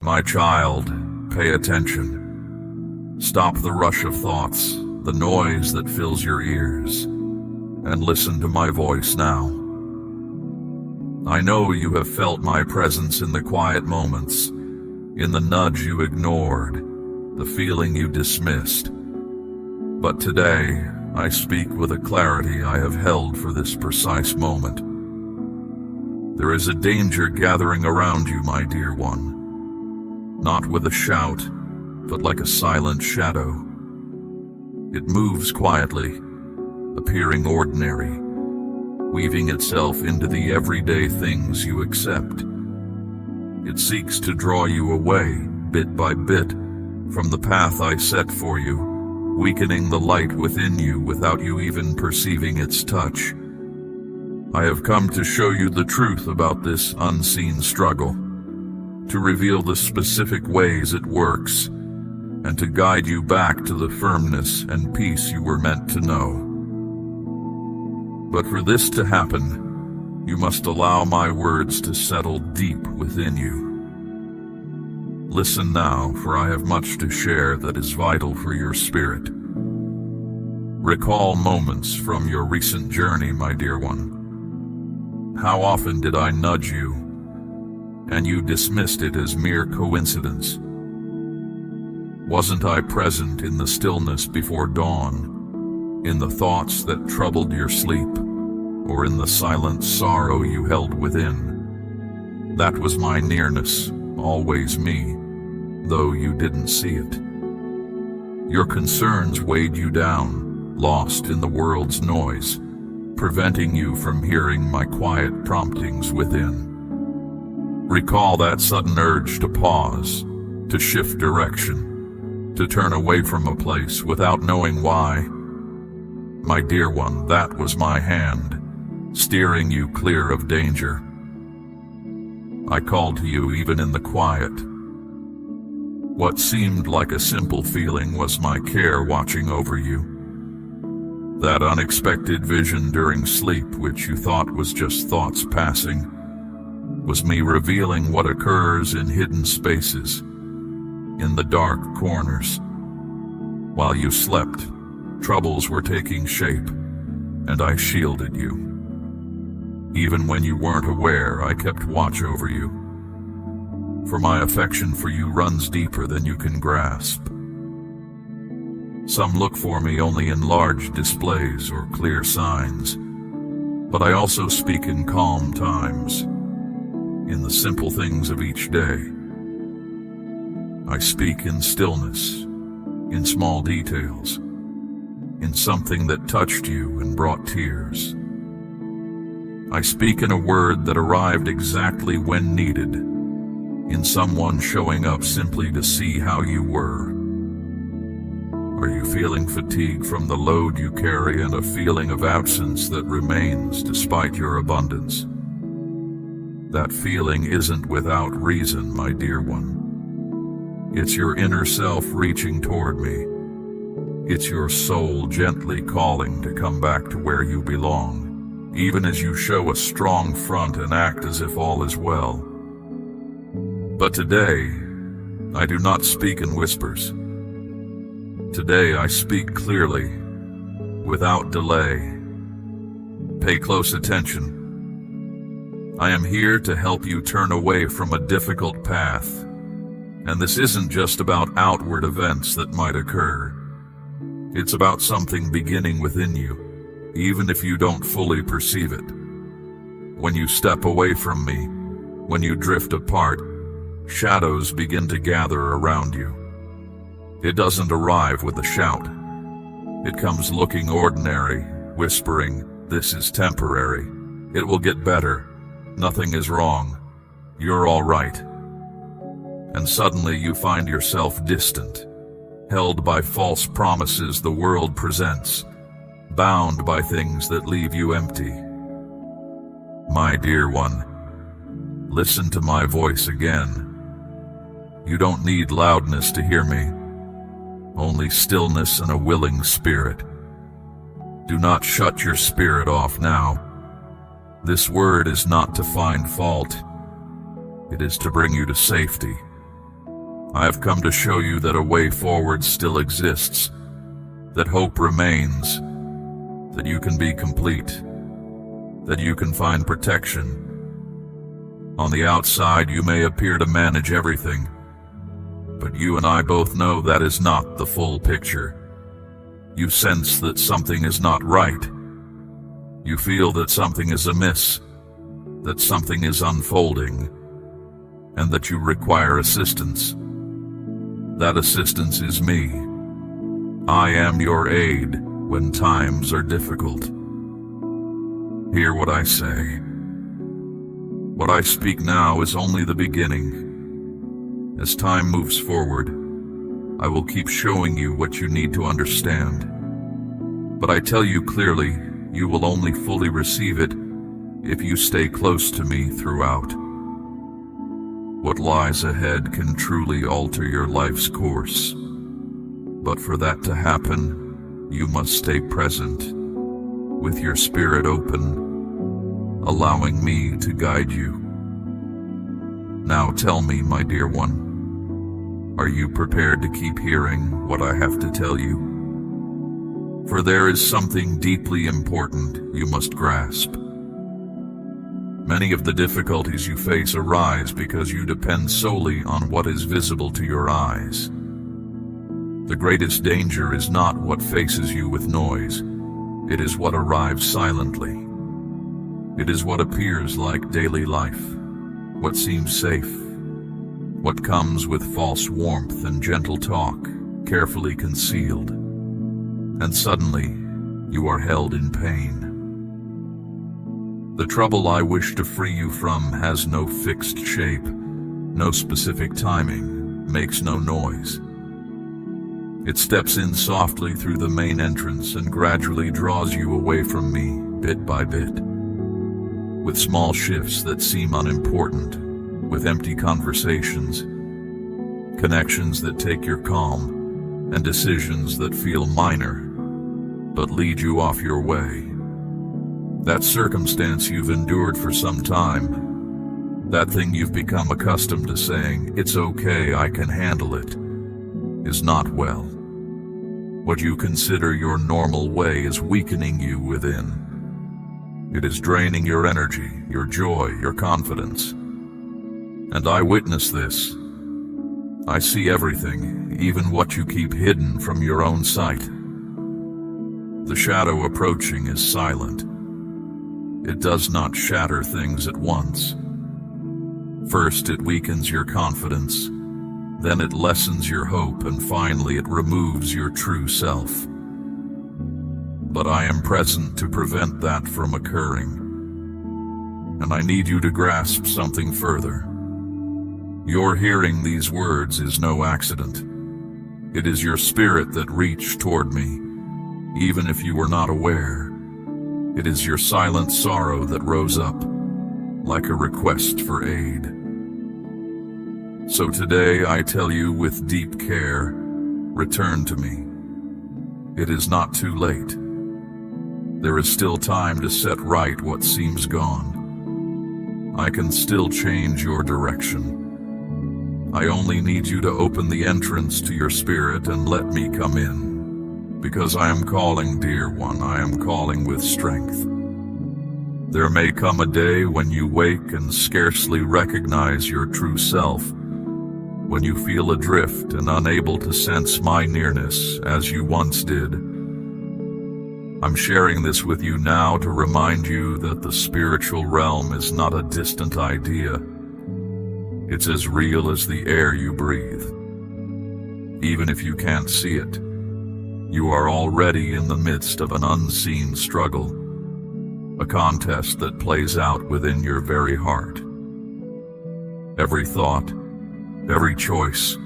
My child, pay attention. Stop the rush of thoughts, the noise that fills your ears, and listen to my voice now. I know you have felt my presence in the quiet moments, in the nudge you ignored, the feeling you dismissed. But today, I speak with a clarity I have held for this precise moment. There is a danger gathering around you, my dear one. Not with a shout, but like a silent shadow. It moves quietly, appearing ordinary, weaving itself into the everyday things you accept. It seeks to draw you away, bit by bit, from the path I set for you, weakening the light within you without you even perceiving its touch. I have come to show you the truth about this unseen struggle, to reveal the specific ways it works, and to guide you back to the firmness and peace you were meant to know. But for this to happen, you must allow my words to settle deep within you. Listen now, for I have much to share that is vital for your spirit. Recall moments from your recent journey, my dear one. How often did I nudge you, and you dismissed it as mere coincidence? Wasn't I present in the stillness before dawn, in the thoughts that troubled your sleep, or in the silent sorrow you held within? That was my nearness, always me, though you didn't see it. Your concerns weighed you down, lost in the world's noise, preventing you from hearing my quiet promptings within. Recall that sudden urge to pause, to shift direction, to turn away from a place without knowing why. My dear one, that was my hand, steering you clear of danger. I called to you even in the quiet. What seemed like a simple feeling was my care watching over you. That unexpected vision during sleep, which you thought was just thoughts passing, was me revealing what occurs in hidden spaces, in the dark corners. While you slept, troubles were taking shape, and I shielded you. Even when you weren't aware, I kept watch over you, for my affection for you runs deeper than you can grasp. Some look for me only in large displays or clear signs, but I also speak in calm times, in the simple things of each day. I speak in stillness, in small details, in something that touched you and brought tears. I speak in a word that arrived exactly when needed, in someone showing up simply to see how you were. Are you feeling fatigue from the load you carry and a feeling of absence that remains despite your abundance? That feeling isn't without reason, my dear one. It's your inner self reaching toward me. It's your soul gently calling to come back to where you belong, even as you show a strong front and act as if all is well. But today, I do not speak in whispers. Today I speak clearly, without delay. Pay close attention. I am here to help you turn away from a difficult path, and this isn't just about outward events that might occur. It's about something beginning within you, even if you don't fully perceive it. When you step away from me, when you drift apart, shadows begin to gather around you. It doesn't arrive with a shout. It comes looking ordinary, whispering, "This is temporary. It will get better. Nothing is wrong. You're all right." And suddenly you find yourself distant, held by false promises the world presents, bound by things that leave you empty. My dear one, listen to my voice again. You don't need loudness to hear me, only stillness and a willing spirit. Do not shut your spirit off now. This word is not to find fault. It is to bring you to safety, I have come to show you that a way forward still exists, that hope remains, that you can be complete, that you can find protection. On the outside, you may appear to manage everything, but you and I both know that is not the full picture. You sense that something is not right. You feel that something is amiss, that something is unfolding, and that you require assistance. That assistance is me. I am your aid when times are difficult. Hear what I say. What I speak now is only the beginning. As time moves forward, I will keep showing you what you need to understand. But I tell you clearly, you will only fully receive it if you stay close to me throughout. What lies ahead can truly alter your life's course. But for that to happen, you must stay present, with your spirit open, allowing me to guide you. Now tell me, my dear one, are you prepared to keep hearing what I have to tell you? For there is something deeply important you must grasp. Many of the difficulties you face arise because you depend solely on what is visible to your eyes. The greatest danger is not what faces you with noise. It is what arrives silently. It is what appears like daily life, what seems safe, what comes with false warmth and gentle talk, carefully concealed. And suddenly, you are held in pain. The trouble I wish to free you from has no fixed shape, no specific timing, makes no noise. It steps in softly through the main entrance and gradually draws you away from me, bit by bit. With small shifts that seem unimportant, with empty conversations, connections that take your calm, and decisions that feel minor, but lead you off your way. That circumstance you've endured for some time, that thing you've become accustomed to saying, "It's okay, I can handle it," is not well. What you consider your normal way is weakening you within. It is draining your energy, your joy, your confidence. And I witness this. I see everything, even what you keep hidden from your own sight. The shadow approaching is silent. It does not shatter things at once. First, it weakens your confidence. Then it lessens your hope, and finally it removes your true self. But I am present to prevent that from occurring. And I need you to grasp something further. Your hearing these words is no accident. It is your spirit that reached toward me, even if you were not aware. It is your silent sorrow that rose up, like a request for aid. So today I tell you with deep care, return to me. It is not too late. There is still time to set right what seems gone. I can still change your direction. I only need you to open the entrance to your spirit and let me come in. Because I am calling, dear one, I am calling with strength. There may come a day when you wake and scarcely recognize your true self, when you feel adrift and unable to sense my nearness as you once did. I'm sharing this with you now to remind you that the spiritual realm is not a distant idea. It's as real as the air you breathe. Even if you can't see it, you are already in the midst of an unseen struggle, a contest that plays out within your very heart. Every thought, every choice,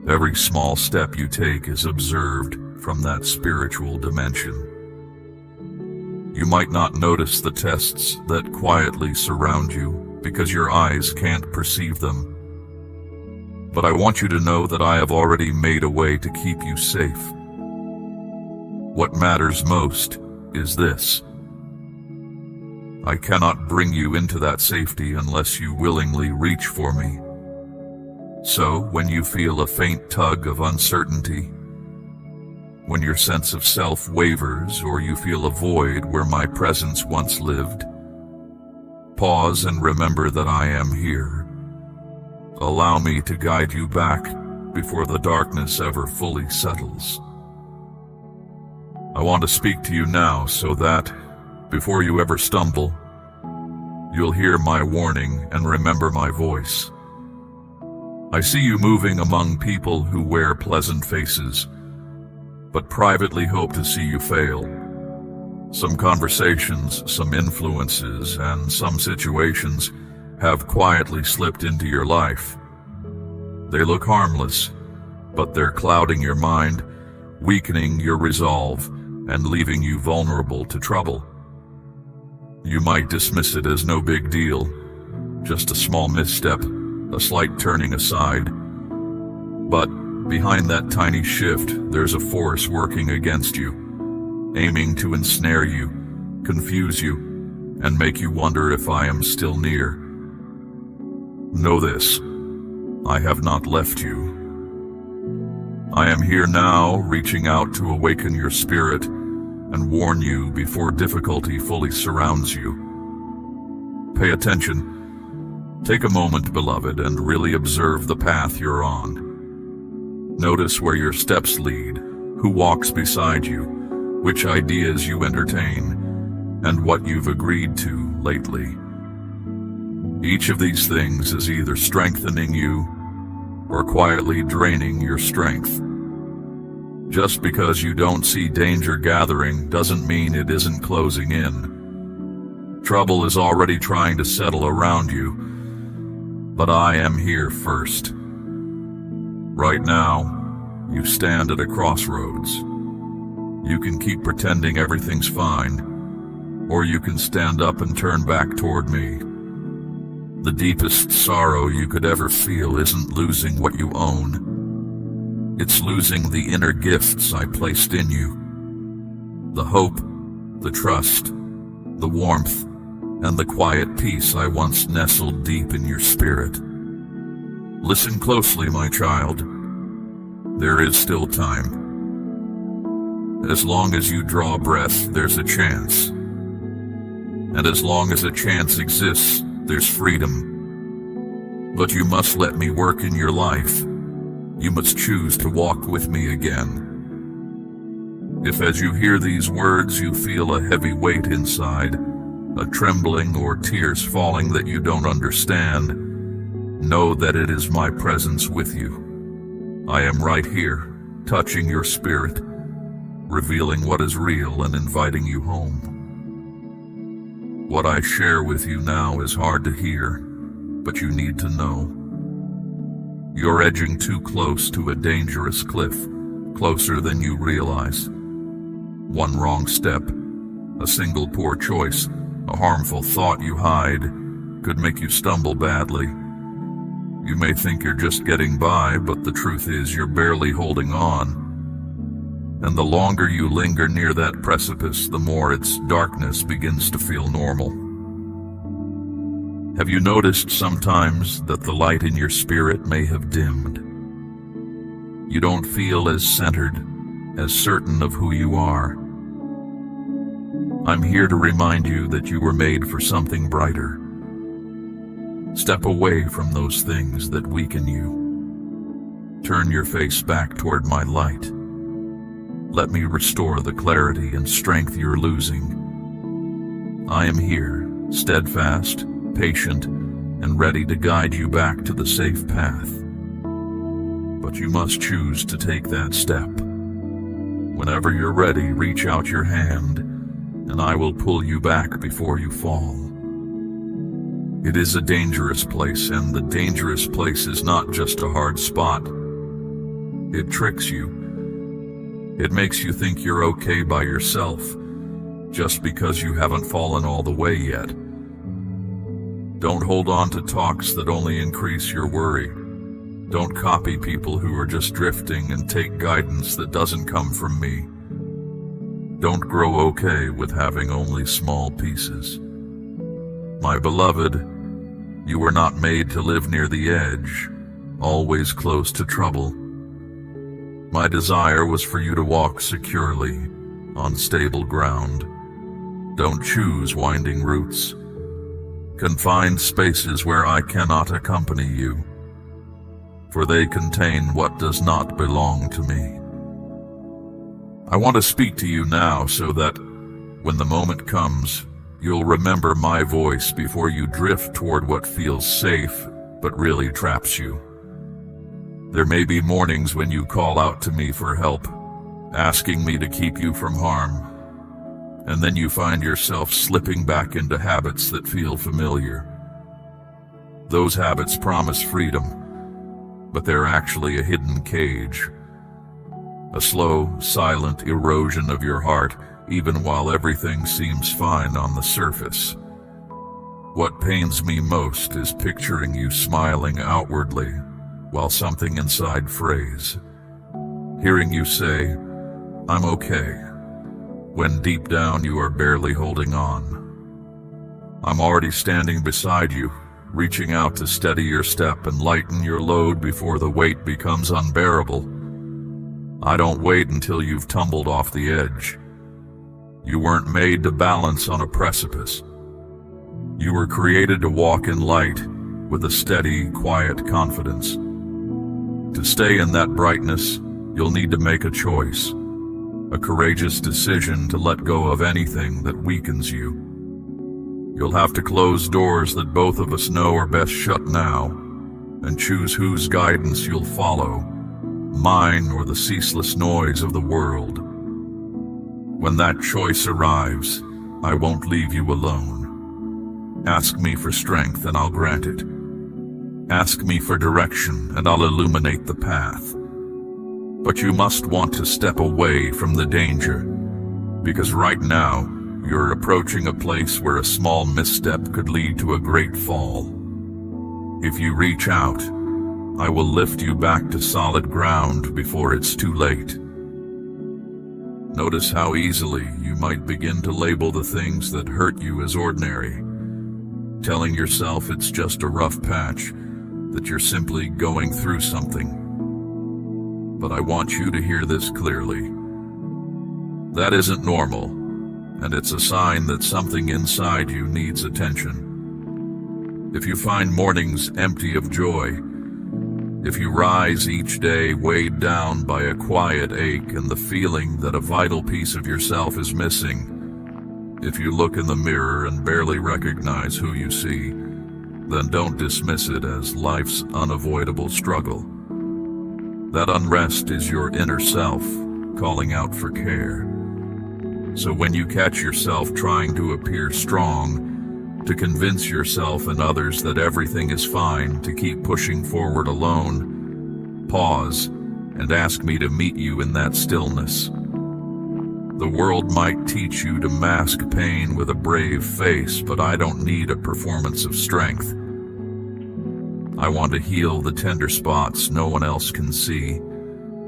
every small step you take is observed from that spiritual dimension. You might not notice the tests that quietly surround you because your eyes can't perceive them. But I want you to know that I have already made a way to keep you safe. What matters most is this. I cannot bring you into that safety unless you willingly reach for me. So, when you feel a faint tug of uncertainty, when your sense of self wavers or you feel a void where my presence once lived, pause and remember that I am here. Allow me to guide you back before the darkness ever fully settles. I want to speak to you now so that, before you ever stumble, you'll hear my warning and remember my voice. I see you moving among people who wear pleasant faces, but privately hope to see you fail. Some conversations, some influences, and some situations have quietly slipped into your life. They look harmless, but they're clouding your mind, weakening your resolve, and leaving you vulnerable to trouble. You might dismiss it as no big deal, just a small misstep, a slight turning aside. But behind that tiny shift, there's a force working against you, aiming to ensnare you, confuse you, and make you wonder if I am still near. Know this, I have not left you. I am here now, reaching out to awaken your spirit and warn you before difficulty fully surrounds you. Pay attention. Take a moment, beloved, and really observe the path you're on. Notice where your steps lead, who walks beside you, which ideas you entertain, and what you've agreed to lately. Each of these things is either strengthening you or quietly draining your strength. Just because you don't see danger gathering doesn't mean it isn't closing in. Trouble is already trying to settle around you, but I am here first. Right now, you stand at a crossroads. You can keep pretending everything's fine, or you can stand up and turn back toward me. The deepest sorrow you could ever feel isn't losing what you own. It's losing the inner gifts I placed in you. The hope, the trust, the warmth, and the quiet peace I once nestled deep in your spirit. Listen closely, my child. There is still time. As long as you draw breath, there's a chance. And as long as a chance exists, there's freedom. But you must let me work in your life. You must choose to walk with me again. If as you hear these words you feel a heavy weight inside, a trembling or tears falling that you don't understand, know that it is my presence with you. I am right here, touching your spirit, revealing what is real and inviting you home. What I share with you now is hard to hear, but you need to know. You're edging too close to a dangerous cliff, closer than you realize. One wrong step, a single poor choice, a harmful thought you hide, could make you stumble badly. You may think you're just getting by, but the truth is you're barely holding on. And the longer you linger near that precipice, the more its darkness begins to feel normal. Have you noticed sometimes that the light in your spirit may have dimmed? You don't feel as centered, as certain of who you are. I'm here to remind you that you were made for something brighter. Step away from those things that weaken you. Turn your face back toward my light. Let me restore the clarity and strength you're losing. I am here, steadfast, patient, and ready to guide you back to the safe path. But you must choose to take that step. Whenever you're ready, reach out your hand, and I will pull you back before you fall. It is a dangerous place, and the dangerous place is not just a hard spot. It tricks you. It makes you think you're okay by yourself, just because you haven't fallen all the way yet. Don't hold on to talks that only increase your worry. Don't copy people who are just drifting and take guidance that doesn't come from me. Don't grow okay with having only small pieces. My beloved, you were not made to live near the edge, always close to trouble. My desire was for you to walk securely on stable ground. Don't choose winding routes, confined spaces where I cannot accompany you, for they contain what does not belong to me. I want to speak to you now so that, when the moment comes, you'll remember my voice before you drift toward what feels safe but really traps you. There may be mornings when you call out to me for help, asking me to keep you from harm, and then you find yourself slipping back into habits that feel familiar. Those habits promise freedom, but they're actually a hidden cage. A slow, silent erosion of your heart, even while everything seems fine on the surface. What pains me most is picturing you smiling outwardly while something inside frays. Hearing you say, "I'm okay," when deep down you are barely holding on. I'm already standing beside you, reaching out to steady your step and lighten your load before the weight becomes unbearable. I don't wait until you've tumbled off the edge. You weren't made to balance on a precipice. You were created to walk in light with a steady, quiet confidence. To stay in that brightness, you'll need to make a choice, a courageous decision to let go of anything that weakens you. You'll have to close doors that both of us know are best shut now, and choose whose guidance you'll follow, mine or the ceaseless noise of the world. When that choice arrives, I won't leave you alone. Ask me for strength and I'll grant it. Ask me for direction and I'll illuminate the path. But you must want to step away from the danger, because right now you're approaching a place where a small misstep could lead to a great fall. If you reach out, I will lift you back to solid ground before it's too late. Notice how easily you might begin to label the things that hurt you as ordinary, telling yourself it's just a rough patch, that you're simply going through something. But I want you to hear this clearly. That isn't normal, and it's a sign that something inside you needs attention. If you find mornings empty of joy, if you rise each day weighed down by a quiet ache and the feeling that a vital piece of yourself is missing, if you look in the mirror and barely recognize who you see, then don't dismiss it as life's unavoidable struggle. That unrest is your inner self calling out for care. So when you catch yourself trying to appear strong, to convince yourself and others that everything is fine, to keep pushing forward alone, pause and ask me to meet you in that stillness. The world might teach you to mask pain with a brave face, but I don't need a performance of strength. I want to heal the tender spots no one else can see,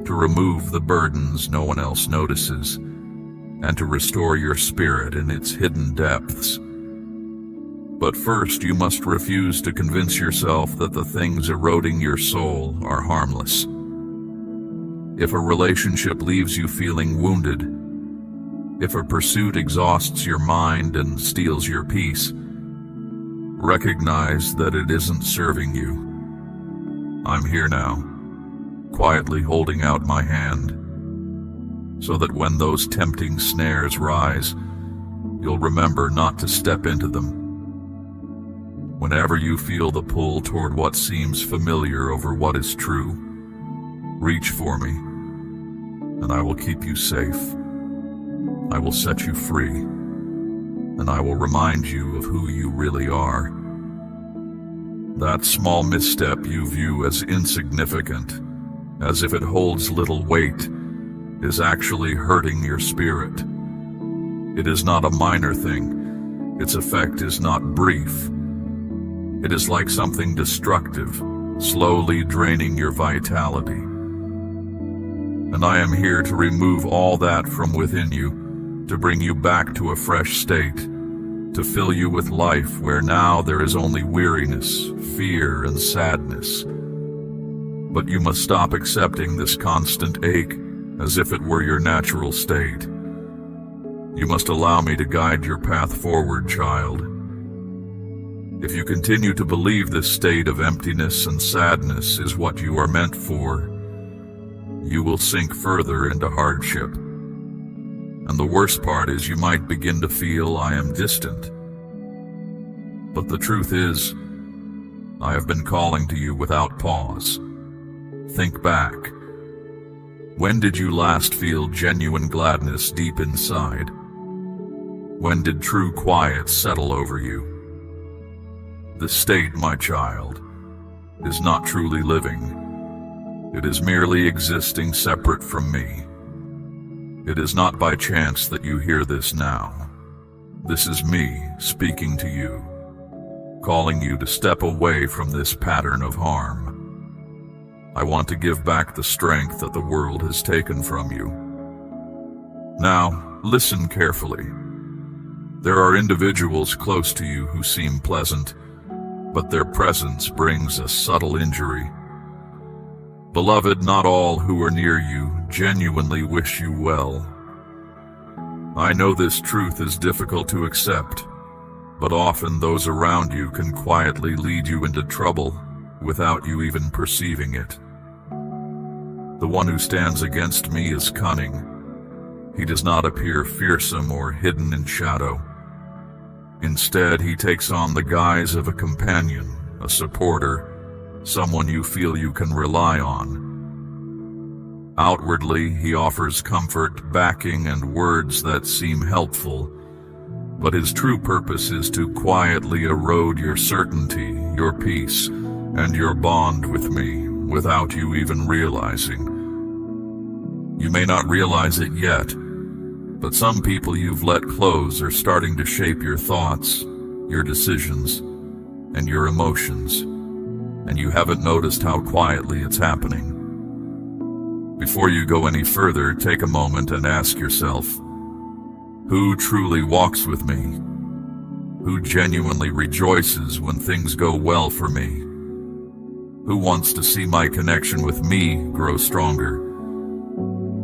to remove the burdens no one else notices, and to restore your spirit in its hidden depths. But first, you must refuse to convince yourself that the things eroding your soul are harmless. If a relationship leaves you feeling wounded, if a pursuit exhausts your mind and steals your peace, recognize that it isn't serving you. I'm here now, quietly holding out my hand, so that when those tempting snares rise, you'll remember not to step into them. Whenever you feel the pull toward what seems familiar over what is true, reach for me, and I will keep you safe. I will set you free, and I will remind you of who you really are. That small misstep you view as insignificant, as if it holds little weight, is actually hurting your spirit. It is not a minor thing. Its effect is not brief. It is like something destructive, slowly draining your vitality. And I am here to remove all that from within you, to bring you back to a fresh state, to fill you with life where now there is only weariness, fear, and sadness. But you must stop accepting this constant ache as if it were your natural state. You must allow me to guide your path forward, child. If you continue to believe this state of emptiness and sadness is what you are meant for, you will sink further into hardship. And the worst part is you might begin to feel I am distant. But the truth is, I have been calling to you without pause. Think back. When did you last feel genuine gladness deep inside? When did true quiet settle over you? This state, my child, is not truly living. It is merely existing separate from me. It is not by chance that you hear this now. This is me speaking to you, calling you to step away from this pattern of harm. I want to give back the strength that the world has taken from you. Now, listen carefully. There are individuals close to you who seem pleasant, but their presence brings a subtle injury. Beloved, not all who are near you genuinely wish you well. I know this truth is difficult to accept, but often those around you can quietly lead you into trouble without you even perceiving it. The one who stands against me is cunning. He does not appear fearsome or hidden in shadow. Instead, he takes on the guise of a companion, a supporter, someone you feel you can rely on. Outwardly, he offers comfort, backing, and words that seem helpful, but his true purpose is to quietly erode your certainty, your peace, and your bond with me without you even realizing. You may not realize it yet, but some people you've let close are starting to shape your thoughts, your decisions, and your emotions, and you haven't noticed how quietly it's happening. Before you go any further, take a moment and ask yourself, who truly walks with me? Who genuinely rejoices when things go well for me? Who wants to see my connection with me grow stronger?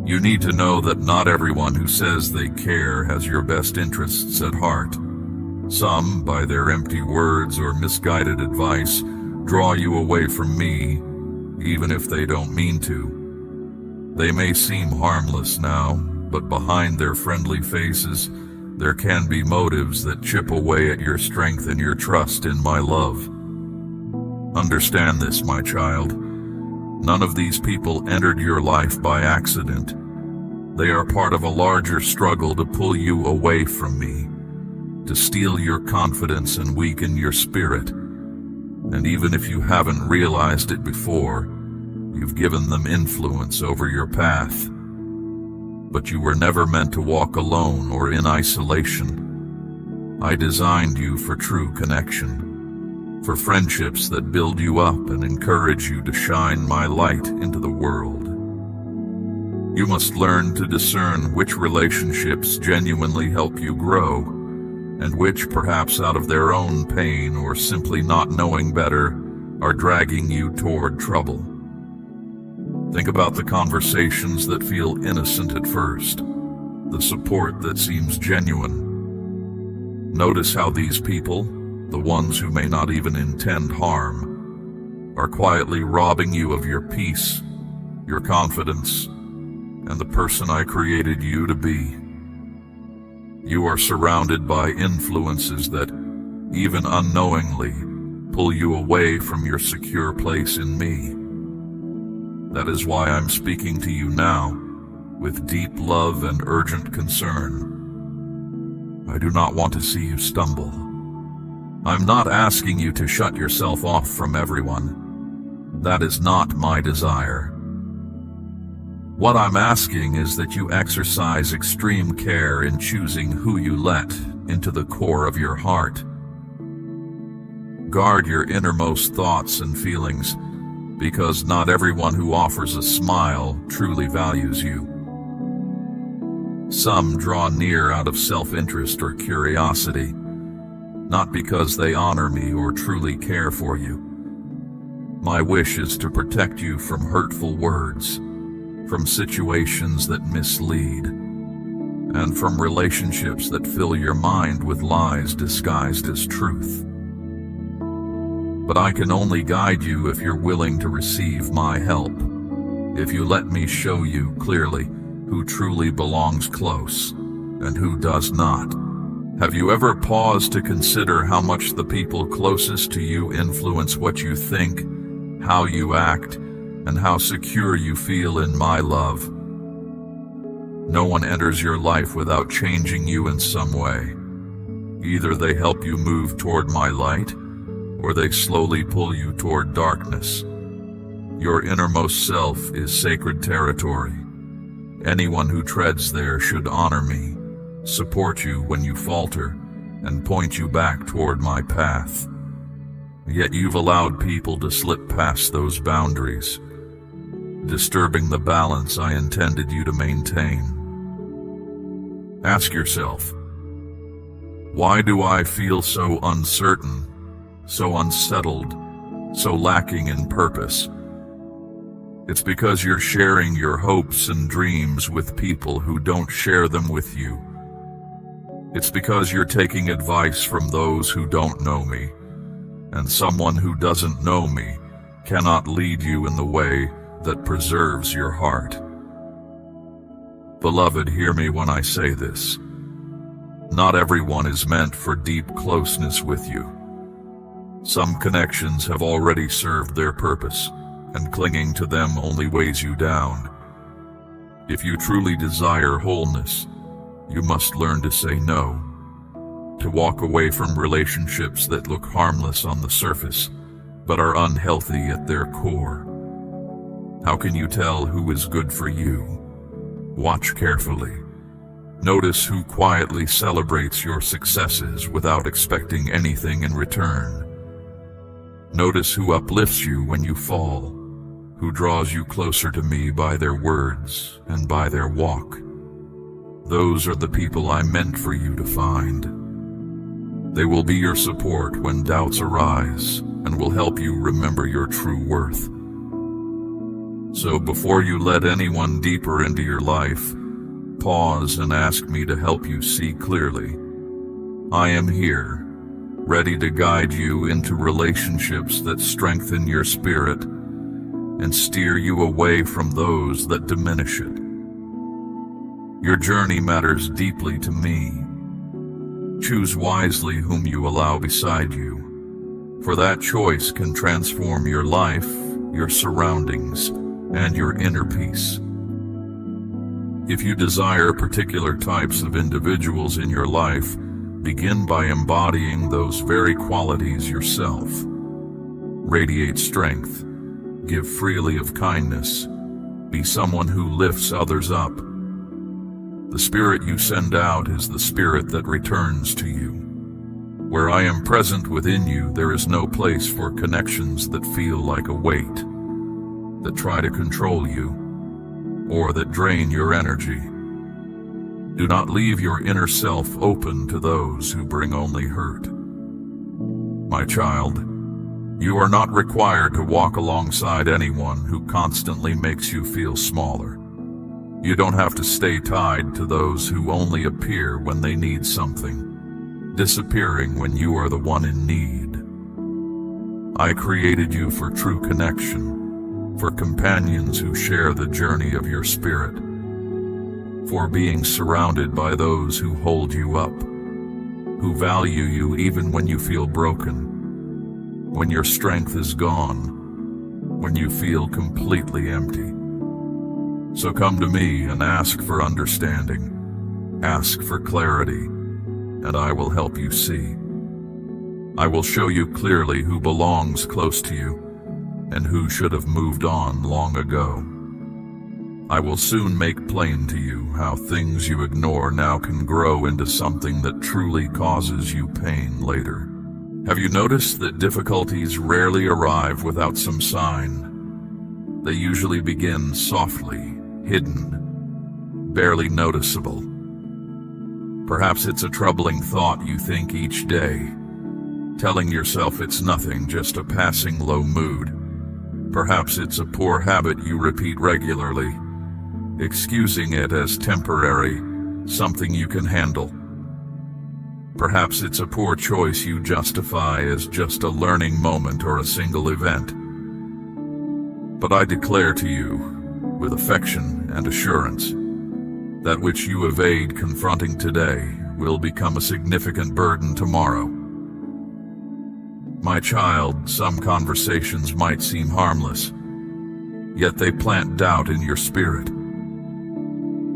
You need to know that not everyone who says they care has your best interests at heart. Some, by their empty words or misguided advice, draw you away from me, even if they don't mean to. They may seem harmless now, but behind their friendly faces, there can be motives that chip away at your strength and your trust in my love. Understand this, my child. None of these people entered your life by accident. They are part of a larger struggle to pull you away from me, to steal your confidence and weaken your spirit. And even if you haven't realized it before, you've given them influence over your path. But you were never meant to walk alone or in isolation. I designed you for true connection, for friendships that build you up and encourage you to shine my light into the world. You must learn to discern which relationships genuinely help you grow, and which, perhaps out of their own pain or simply not knowing better, are dragging you toward trouble. Think about the conversations that feel innocent at first, the support that seems genuine. Notice how these people, the ones who may not even intend harm, are quietly robbing you of your peace, your confidence, and the person I created you to be. You are surrounded by influences that, even unknowingly, pull you away from your secure place in me. That is why I'm speaking to you now, with deep love and urgent concern. I do not want to see you stumble. I'm not asking you to shut yourself off from everyone. That is not my desire. What I'm asking is that you exercise extreme care in choosing who you let into the core of your heart. Guard your innermost thoughts and feelings, because not everyone who offers a smile truly values you. Some draw near out of self-interest or curiosity, not because they honor me or truly care for you. My wish is to protect you from hurtful words, from situations that mislead, and from relationships that fill your mind with lies disguised as truth. But I can only guide you if you're willing to receive my help, if you let me show you clearly who truly belongs close and who does not. Have you ever paused to consider how much the people closest to you influence what you think, how you act, and how secure you feel in my love? No one enters your life without changing you in some way. Either they help you move toward my light, or they slowly pull you toward darkness. Your innermost self is sacred territory. Anyone who treads there should honor me, support you when you falter, and point you back toward my path. Yet you've allowed people to slip past those boundaries, disturbing the balance I intended you to maintain. Ask yourself, why do I feel so uncertain, so unsettled, so lacking in purpose? It's because you're sharing your hopes and dreams with people who don't share them with you. It's because you're taking advice from those who don't know me, and someone who doesn't know me cannot lead you in the way that preserves your heart. Beloved, hear me when I say this. Not everyone is meant for deep closeness with you. Some connections have already served their purpose, and clinging to them only weighs you down. If you truly desire wholeness, you must learn to say no, to walk away from relationships that look harmless on the surface, but are unhealthy at their core. How can you tell who is good for you? Watch carefully. Notice who quietly celebrates your successes without expecting anything in return. Notice who uplifts you when you fall, who draws you closer to me by their words and by their walk. Those are the people I meant for you to find. They will be your support when doubts arise and will help you remember your true worth. So before you let anyone deeper into your life, pause and ask me to help you see clearly. I am here, ready to guide you into relationships that strengthen your spirit and steer you away from those that diminish it. Your journey matters deeply to me. Choose wisely whom you allow beside you, for that choice can transform your life, your surroundings, and your inner peace. If you desire particular types of individuals in your life, begin by embodying those very qualities yourself. Radiate strength. Give freely of kindness. Be someone who lifts others up. The spirit you send out is the spirit that returns to you. Where I am present within you, there is no place for connections that feel like a weight, that try to control you, or that drain your energy. Do not leave your inner self open to those who bring only hurt. My child, you are not required to walk alongside anyone who constantly makes you feel smaller. You don't have to stay tied to those who only appear when they need something, disappearing when you are the one in need. I created you for true connection, for companions who share the journey of your spirit, for being surrounded by those who hold you up, who value you even when you feel broken, when your strength is gone, when you feel completely empty. So come to me and ask for understanding, ask for clarity, and I will help you see. I will show you clearly who belongs close to you and who should have moved on long ago. I will soon make plain to you how things you ignore now can grow into something that truly causes you pain later. Have you noticed that difficulties rarely arrive without some sign? They usually begin softly, hidden, barely noticeable. Perhaps it's a troubling thought you think each day, telling yourself it's nothing, just a passing low mood. Perhaps it's a poor habit you repeat regularly, excusing it as temporary, something you can handle. Perhaps it's a poor choice you justify as just a learning moment or a single event. But I declare to you, with affection and assurance, that which you evade confronting today will become a significant burden tomorrow. My child, some conversations might seem harmless, yet they plant doubt in your spirit.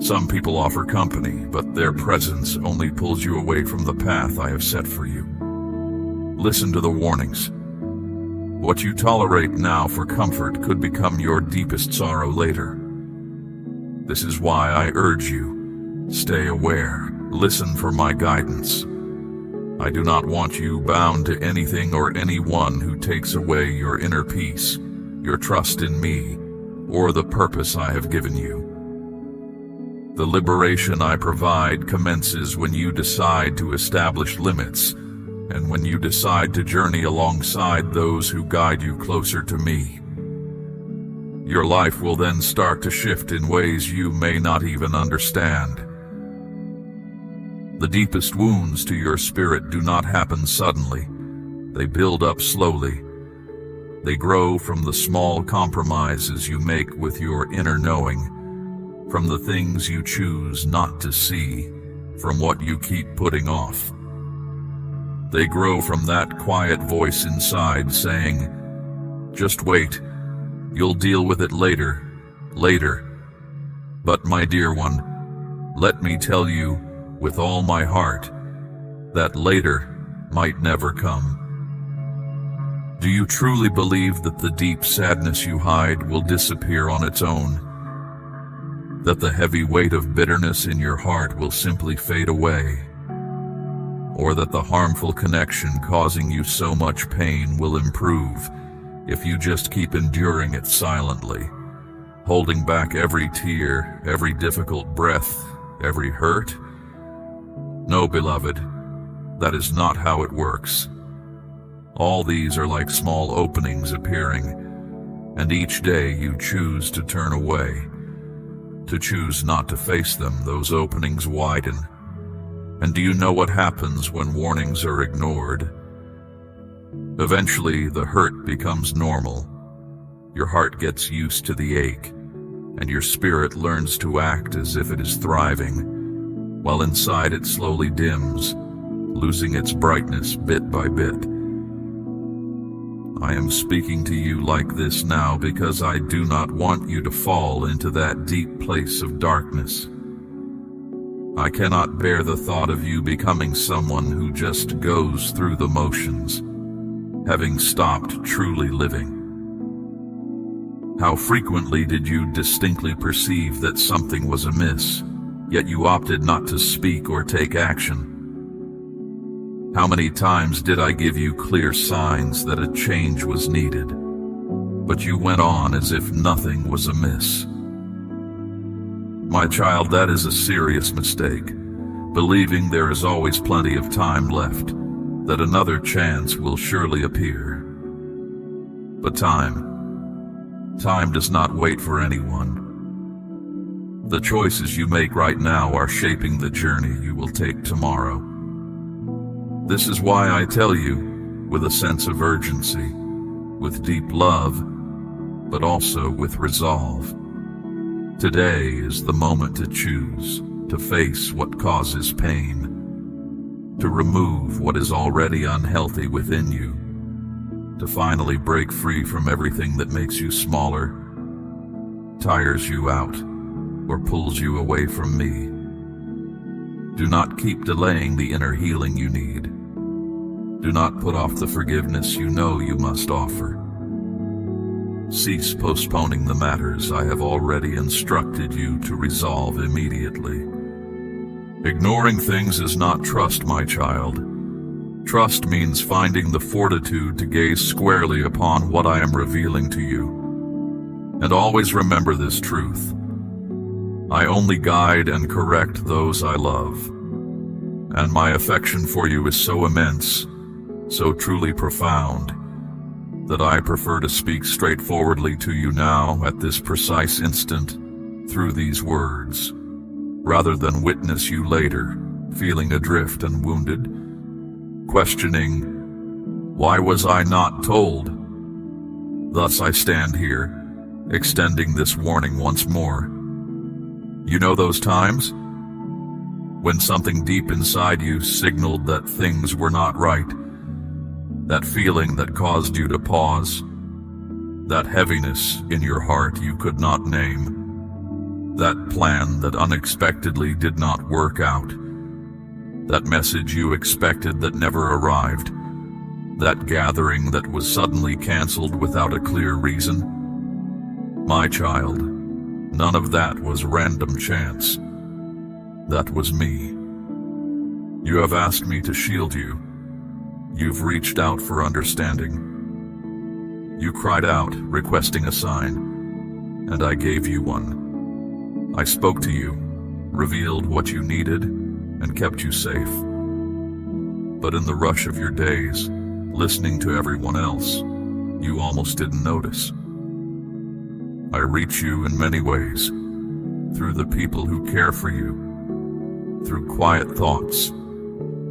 Some people offer company, but their presence only pulls you away from the path I have set for you. Listen to the warnings. What you tolerate now for comfort could become your deepest sorrow later. This is why I urge you, stay aware, listen for my guidance. I do not want you bound to anything or anyone who takes away your inner peace, your trust in me, or the purpose I have given you. The liberation I provide commences when you decide to establish limits, and when you decide to journey alongside those who guide you closer to me. Your life will then start to shift in ways you may not even understand. The deepest wounds to your spirit do not happen suddenly. They build up slowly. They grow from the small compromises you make with your inner knowing, from the things you choose not to see, from what you keep putting off. They grow from that quiet voice inside saying, "Just wait, you'll deal with it later. But my dear one, let me tell you, with all my heart, that later might never come. Do you truly believe that the deep sadness you hide will disappear on its own? That the heavy weight of bitterness in your heart will simply fade away? Or that the harmful connection causing you so much pain will improve if you just keep enduring it silently, holding back every tear, every difficult breath, every hurt? No, beloved, that is not how it works. All these are like small openings appearing, and each day you choose to turn away, to choose not to face them. Those openings widen. And do you know what happens when warnings are ignored? Eventually, the hurt becomes normal. Your heart gets used to the ache, and your spirit learns to act as if it is thriving, while inside it slowly dims, losing its brightness bit by bit. I am speaking to you like this now because I do not want you to fall into that deep place of darkness. I cannot bear the thought of you becoming someone who just goes through the motions, having stopped truly living. How frequently did you distinctly perceive that something was amiss, yet you opted not to speak or take action? How many times did I give you clear signs that a change was needed, but you went on as if nothing was amiss? My child, that is a serious mistake, believing there is always plenty of time left, that another chance will surely appear. But time does not wait for anyone. The choices you make right now are shaping the journey you will take tomorrow. This is why I tell you, with a sense of urgency, with deep love, but also with resolve. Today is the moment to choose, to face what causes pain, to remove what is already unhealthy within you, to finally break free from everything that makes you smaller, tires you out, or pulls you away from me. Do not keep delaying the inner healing you need. Do not put off the forgiveness you know you must offer. Cease postponing the matters I have already instructed you to resolve immediately. Ignoring things is not trust, my child. Trust means finding the fortitude to gaze squarely upon what I am revealing to you. And always remember this truth. I only guide and correct those I love. And my affection for you is so immense, so truly profound, that I prefer to speak straightforwardly to you now at this precise instant through these words, rather than witness you later, feeling adrift and wounded, questioning, why was I not told? Thus I stand here, extending this warning once more. You know those times? When something deep inside you signaled that things were not right, that feeling that caused you to pause, that heaviness in your heart you could not name, that plan that unexpectedly did not work out, that message you expected that never arrived, that gathering that was suddenly canceled without a clear reason. My child, none of that was random chance. That was me. You have asked me to shield you. You've reached out for understanding. You cried out, requesting a sign, and I gave you one. I spoke to you, revealed what you needed, and kept you safe. But in the rush of your days, listening to everyone else, you almost didn't notice. I reach you in many ways, through the people who care for you, through quiet thoughts,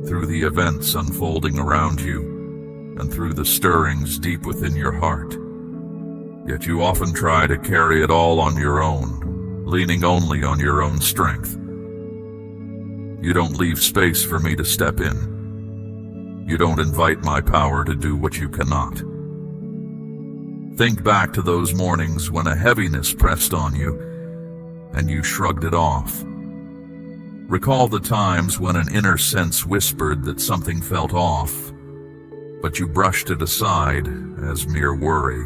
through the events unfolding around you, and through the stirrings deep within your heart. Yet you often try to carry it all on your own, leaning only on your own strength. You don't leave space for me to step in. You don't invite my power to do what you cannot. Think back to those mornings when a heaviness pressed on you, and you shrugged it off. Recall the times when an inner sense whispered that something felt off, but you brushed it aside as mere worry.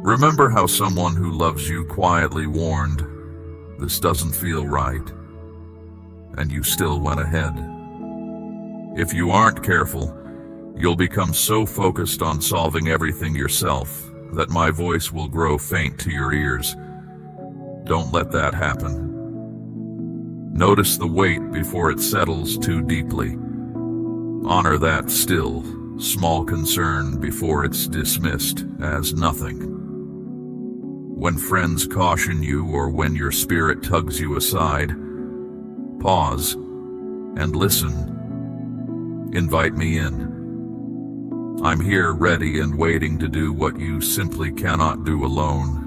Remember how someone who loves you quietly warned, "This doesn't feel right," and you still went ahead. If you aren't careful, you'll become so focused on solving everything yourself that my voice will grow faint to your ears. Don't let that happen. Notice the weight before it settles too deeply. Honor that still, small concern before it's dismissed as nothing. When friends caution you or when your spirit tugs you aside, pause and listen. Invite me in. I'm here ready and waiting to do what you simply cannot do alone.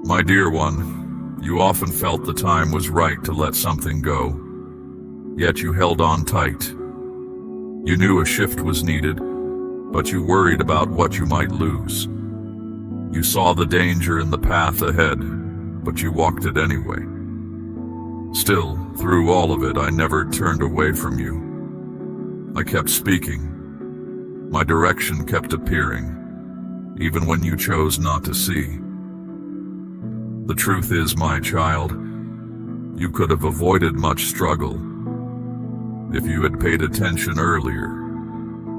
My dear one, you often felt the time was right to let something go, yet you held on tight. You knew a shift was needed, but you worried about what you might lose. You saw the danger in the path ahead, but you walked it anyway. Still, through all of it, I never turned away from you. I kept speaking. My direction kept appearing, even when you chose not to see. The truth is, my child, you could have avoided much struggle if you had paid attention earlier,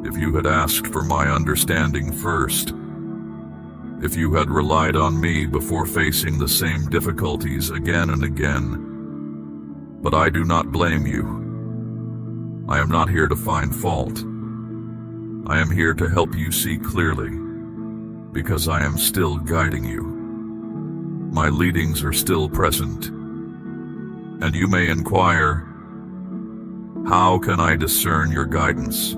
if you had asked for my understanding first, if you had relied on me before facing the same difficulties again and again. But I do not blame you. I am not here to find fault. I am here to help you see clearly, because I am still guiding you. My leadings are still present, and you may inquire, how can I discern your guidance?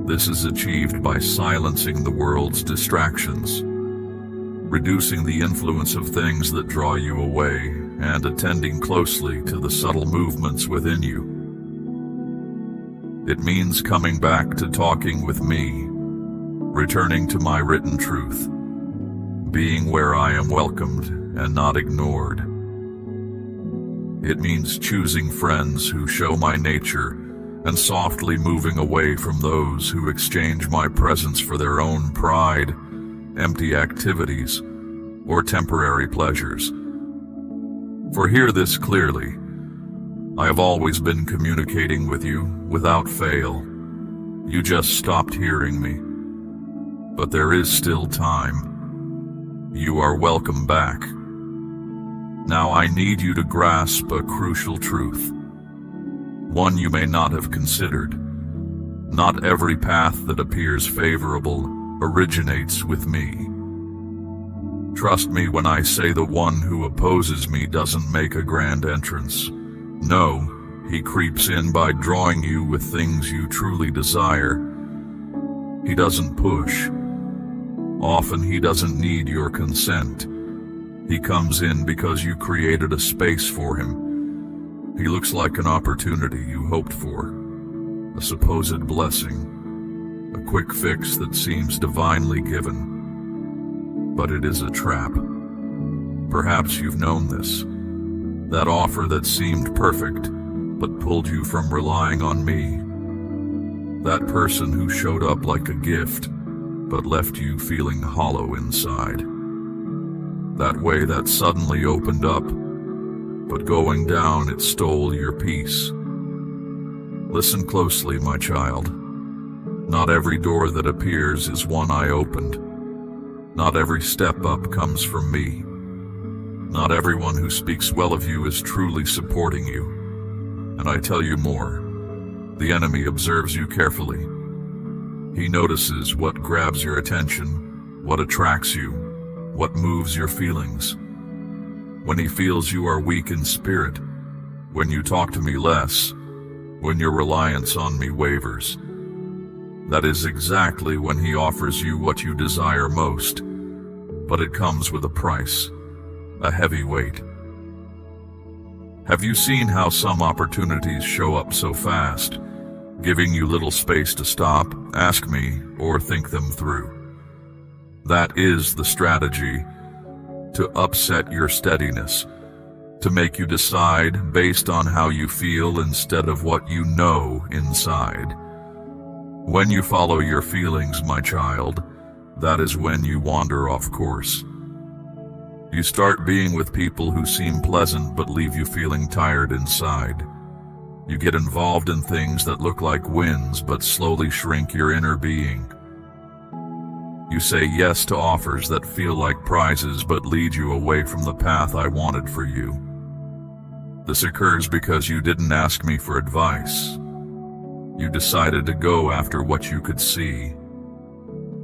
This is achieved by silencing the world's distractions, reducing the influence of things that draw you away, and attending closely to the subtle movements within you. It means coming back to talking with me, returning to my written truth, being where I am welcomed and not ignored. It means choosing friends who show my nature and softly moving away from those who exchange my presence for their own pride, empty activities, or temporary pleasures. For hear this clearly, I have always been communicating with you without fail. You just stopped hearing me. But there is still time. You are welcome back. Now I need you to grasp a crucial truth, one you may not have considered. Not every path that appears favorable originates with me. Trust me when I say the one who opposes me doesn't make a grand entrance. No, he creeps in by drawing you with things you truly desire. He doesn't push. Often he doesn't need your consent. He comes in because you created a space for him. He looks like an opportunity you hoped for, a supposed blessing, a quick fix that seems divinely given. But it is a trap. Perhaps you've known this. That offer that seemed perfect, but pulled you from relying on me. That person who showed up like a gift, but left you feeling hollow inside. That way that suddenly opened up, but going down it stole your peace. Listen closely, my child. Not every door that appears is one I opened. Not every step up comes from me. Not everyone who speaks well of you is truly supporting you. And I tell you more, the enemy observes you carefully. He notices what grabs your attention, what attracts you, what moves your feelings. When he feels you are weak in spirit, when you talk to me less, when your reliance on me wavers, that is exactly when he offers you what you desire most. But it comes with a price, a heavy weight. Have you seen how some opportunities show up so fast, giving you little space to stop, ask me, or think them through? That is the strategy, to upset your steadiness, to make you decide based on how you feel instead of what you know inside. When you follow your feelings, my child, that is when you wander off course. You start being with people who seem pleasant but leave you feeling tired inside. You get involved in things that look like wins but slowly shrink your inner being. You say yes to offers that feel like prizes but lead you away from the path I wanted for you. This occurs because you didn't ask me for advice. You decided to go after what you could see,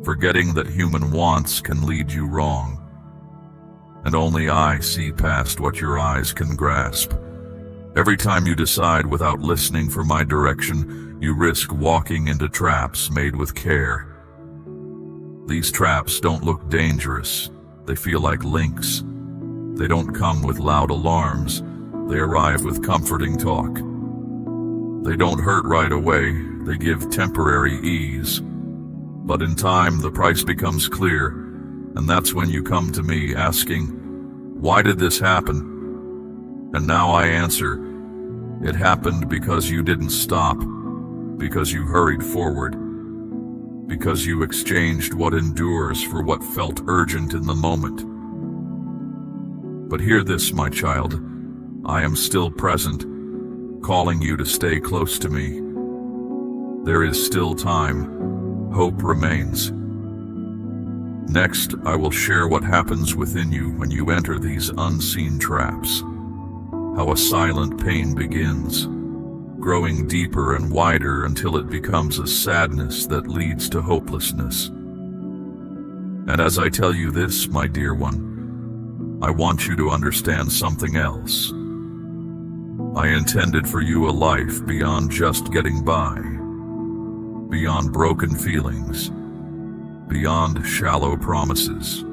forgetting that human wants can lead you wrong. And only I see past what your eyes can grasp. Every time you decide without listening for my direction, you risk walking into traps made with care. These traps don't look dangerous. They feel like links. They don't come with loud alarms. They arrive with comforting talk. They don't hurt right away. They give temporary ease. But in time, the price becomes clear, and that's when you come to me asking, "Why did this happen?" And now I answer, it happened because you didn't stop, because you hurried forward, because you exchanged what endures for what felt urgent in the moment. But hear this, my child, I am still present, calling you to stay close to me. There is still time. Hope remains. Next, I will share what happens within you when you enter these unseen traps. How a silent pain begins, growing deeper and wider until it becomes a sadness that leads to hopelessness. And as I tell you this, my dear one, I want you to understand something else. I intended for you a life beyond just getting by, beyond broken feelings, beyond shallow promises.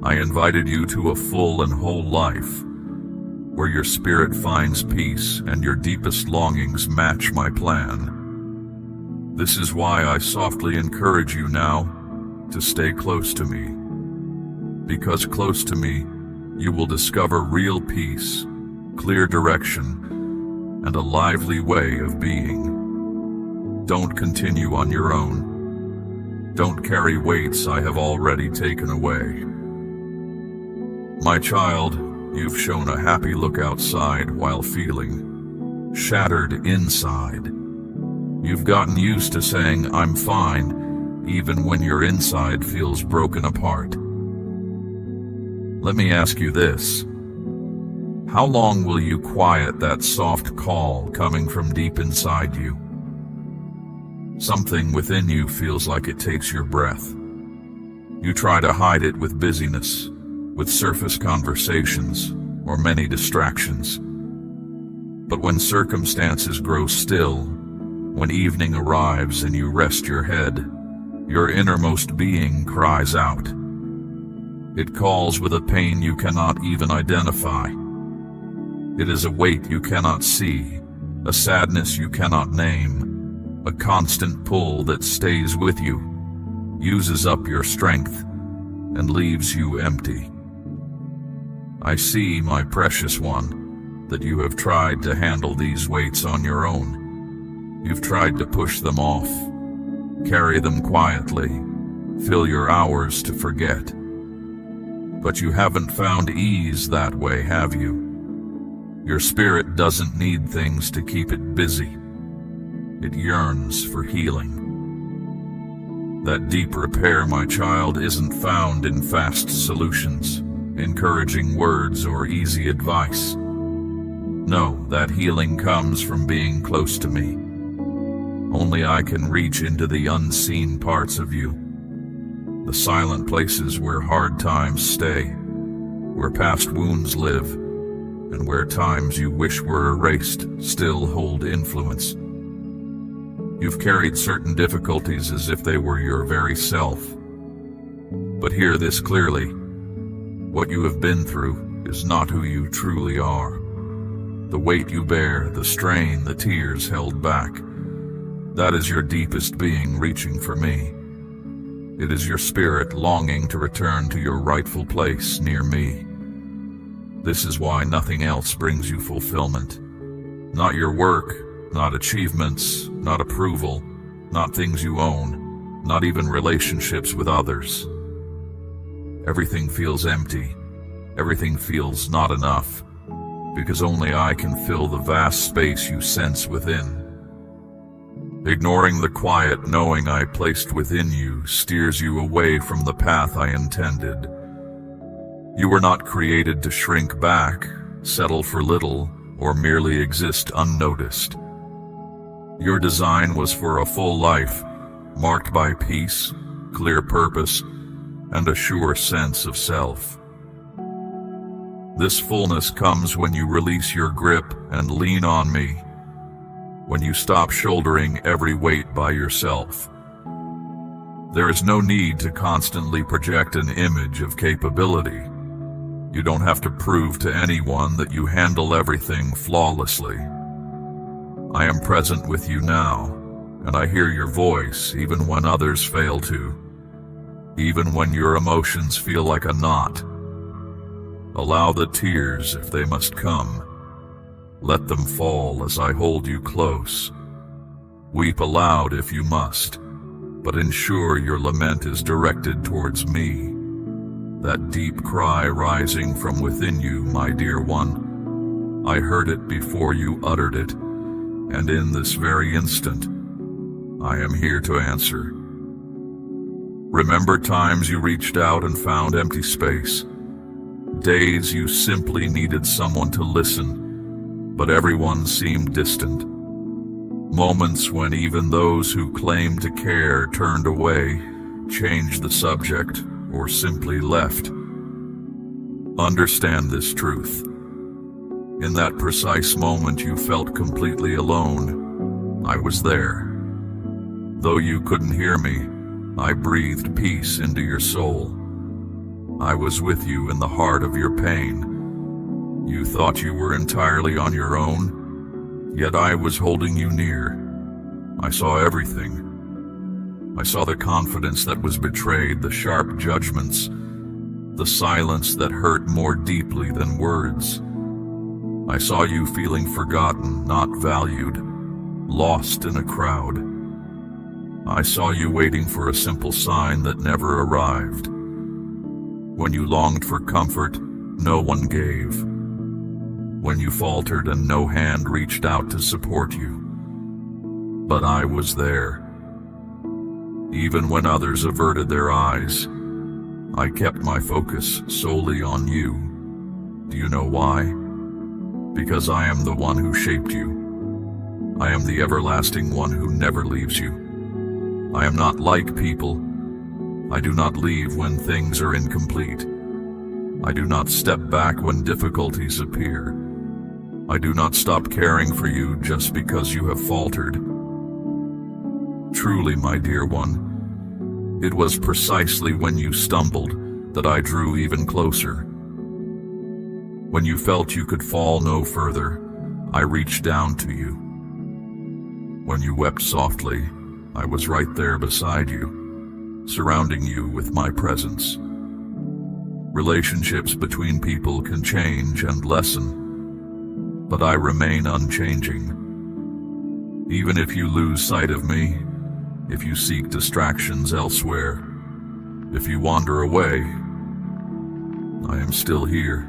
I invited you to a full and whole life, where your spirit finds peace and your deepest longings match my plan. This is why I softly encourage you now to stay close to me. Because close to me, you will discover real peace, clear direction, and a lively way of being. Don't continue on your own. Don't carry weights I have already taken away. My child, you've shown a happy look outside while feeling shattered inside. You've gotten used to saying, "I'm fine," even when your inside feels broken apart. Let me ask you this. How long will you quiet that soft call coming from deep inside you? Something within you feels like it takes your breath. You try to hide it with busyness, with surface conversations, or many distractions. But when circumstances grow still, when evening arrives and you rest your head, your innermost being cries out. It calls with a pain you cannot even identify. It is a weight you cannot see, a sadness you cannot name, a constant pull that stays with you, uses up your strength, and leaves you empty. I see, my precious one, that you have tried to handle these weights on your own. You've tried to push them off, carry them quietly, fill your hours to forget. But you haven't found ease that way, have you? Your spirit doesn't need things to keep it busy. It yearns for healing. That deep repair, my child, isn't found in fast solutions, encouraging words, or easy advice. No, that healing comes from being close to me. Only I can reach into the unseen parts of you, the silent places where hard times stay, where past wounds live, and where times you wish were erased still hold influence. You've carried certain difficulties as if they were your very self. But hear this clearly. What you have been through is not who you truly are. The weight you bear, the strain, the tears held back, that is your deepest being reaching for me. It is your spirit longing to return to your rightful place near me. This is why nothing else brings you fulfillment. Not your work, not achievements, not approval, not things you own, not even relationships with others. Everything feels empty. Everything feels not enough, because only I can fill the vast space you sense within. Ignoring the quiet knowing I placed within you steers you away from the path I intended. You were not created to shrink back, settle for little, or merely exist unnoticed. Your design was for a full life, marked by peace, clear purpose, and a sure sense of self. This fullness comes when you release your grip and lean on me, when you stop shouldering every weight by yourself. There is no need to constantly project an image of capability. You don't have to prove to anyone that you handle everything flawlessly. I am present with you now, and I hear your voice even when others fail to, even when your emotions feel like a knot. Allow the tears if they must come. Let them fall as I hold you close. Weep aloud if you must, but ensure your lament is directed towards me. That deep cry rising from within you, my dear one, I heard it before you uttered it, and in this very instant, I am here to answer. Remember times you reached out and found empty space, days you simply needed someone to listen, but everyone seemed distant, moments when even those who claimed to care turned away, changed the subject, or simply left. Understand this truth. In that precise moment you felt completely alone, I was there. Though you couldn't hear me, I breathed peace into your soul. I was with you in the heart of your pain. You thought you were entirely on your own, yet I was holding you near. I saw everything. I saw the confidence that was betrayed, the sharp judgments, the silence that hurt more deeply than words. I saw you feeling forgotten, not valued, lost in a crowd. I saw you waiting for a simple sign that never arrived. When you longed for comfort, no one gave. When you faltered and no hand reached out to support you. But I was there. Even when others averted their eyes, I kept my focus solely on you. Do you know why? Because I am the one who shaped you. I am the everlasting one who never leaves you. I am not like people. I do not leave when things are incomplete. I do not step back when difficulties appear. I do not stop caring for you just because you have faltered. Truly, my dear one, it was precisely when you stumbled that I drew even closer. When you felt you could fall no further, I reached down to you. When you wept softly, I was right there beside you, surrounding you with my presence. Relationships between people can change and lessen, but I remain unchanging. Even if you lose sight of me, if you seek distractions elsewhere, if you wander away, I am still here.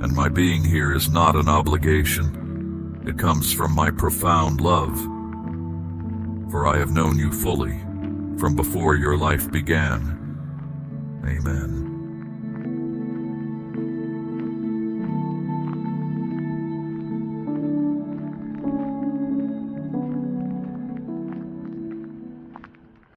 And my being here is not an obligation. It comes from my profound love. For I have known you fully, from before your life began. Amen.